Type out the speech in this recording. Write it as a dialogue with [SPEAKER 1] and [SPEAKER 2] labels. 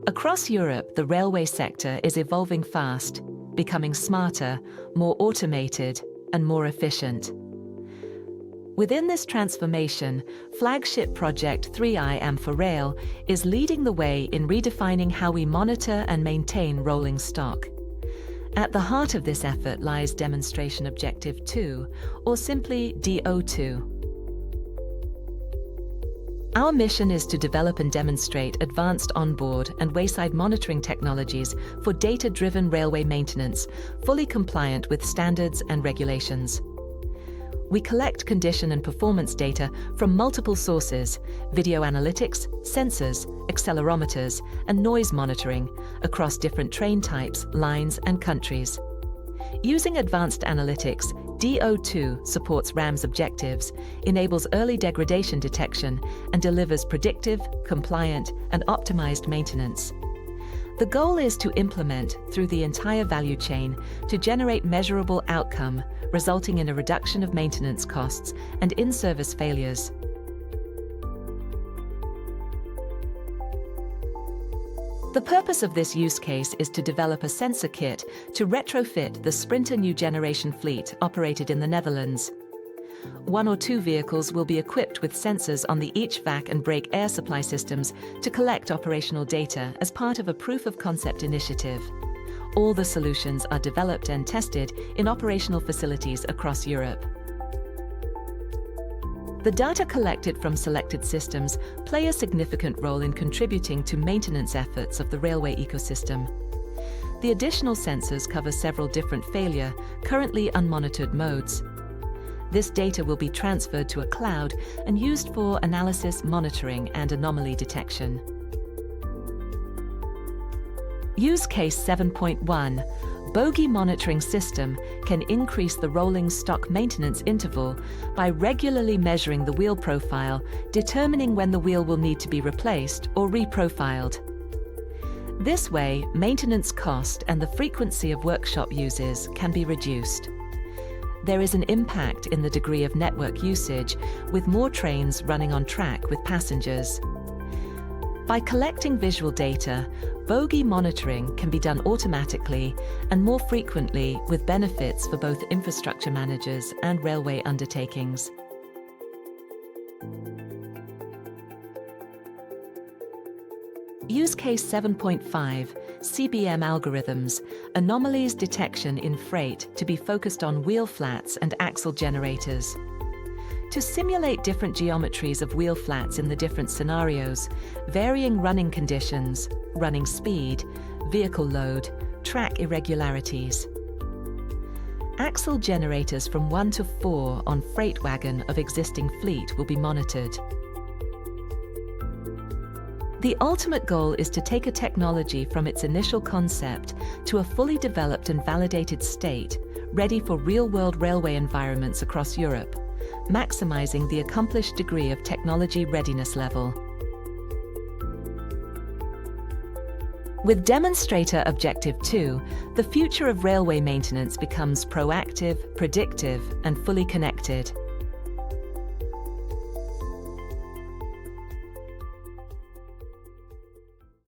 [SPEAKER 1] Across Europe, the railway sector is evolving fast, becoming smarter, more automated, and more efficient. Within this transformation, flagship Project 3 IAM4RAIL is leading the way in redefining how we monitor and maintain rolling stock. At the heart of this effort lies Demonstration Objective 2, or simply DO2. Our mission is to develop and demonstrate advanced onboard and wayside monitoring technologies for data-driven railway maintenance, fully compliant with standards and regulations. We collect condition and performance data from multiple sources: video analytics, sensors, accelerometers, and noise monitoring across different train types, lines, and countries. Using advanced analytics, DO2 supports RAM's objectives, enables early degradation detection, and delivers predictive, compliant, and optimized maintenance. The goal is to implement through the entire value chain to generate measurable outcome, resulting in a reduction of maintenance costs and in-service failures. The purpose of this use case is to develop a sensor kit to retrofit the Sprinter new generation fleet operated in the Netherlands. 1 or 2 vehicles will be equipped with sensors on the HVAC and brake air supply systems to collect operational data as part of a proof of concept initiative. All the solutions are developed and tested in operational facilities across Europe. The data collected from selected systems play a significant role in contributing to maintenance efforts of the railway ecosystem. The additional sensors cover several different failure, currently unmonitored modes. This data will be transferred to a cloud and used for analysis, monitoring, and anomaly detection. Use case 7.1. Bogie monitoring system can increase the rolling stock maintenance interval by regularly measuring the wheel profile, determining when the wheel will need to be replaced or reprofiled. This way, maintenance cost and the frequency of workshop uses can be reduced. There is an impact in the degree of network usage, with more trains running on track with passengers. By collecting visual data, bogie monitoring can be done automatically and more frequently, with benefits for both infrastructure managers and railway undertakings. Use case 7.5, CBM algorithms, anomalies detection in freight to be focused on wheel flats and axle generators. To simulate different geometries of wheel flats in the different scenarios, varying running conditions, running speed, vehicle load, track irregularities. Axle generators from 1 to 4 on freight wagon of existing fleet will be monitored. The ultimate goal is to take a technology from its initial concept to a fully developed and validated state, ready for real-world railway environments across Europe, maximizing the accomplished degree of technology readiness level. With Demonstrator Objective 2, the future of railway maintenance becomes proactive, predictive, and fully connected.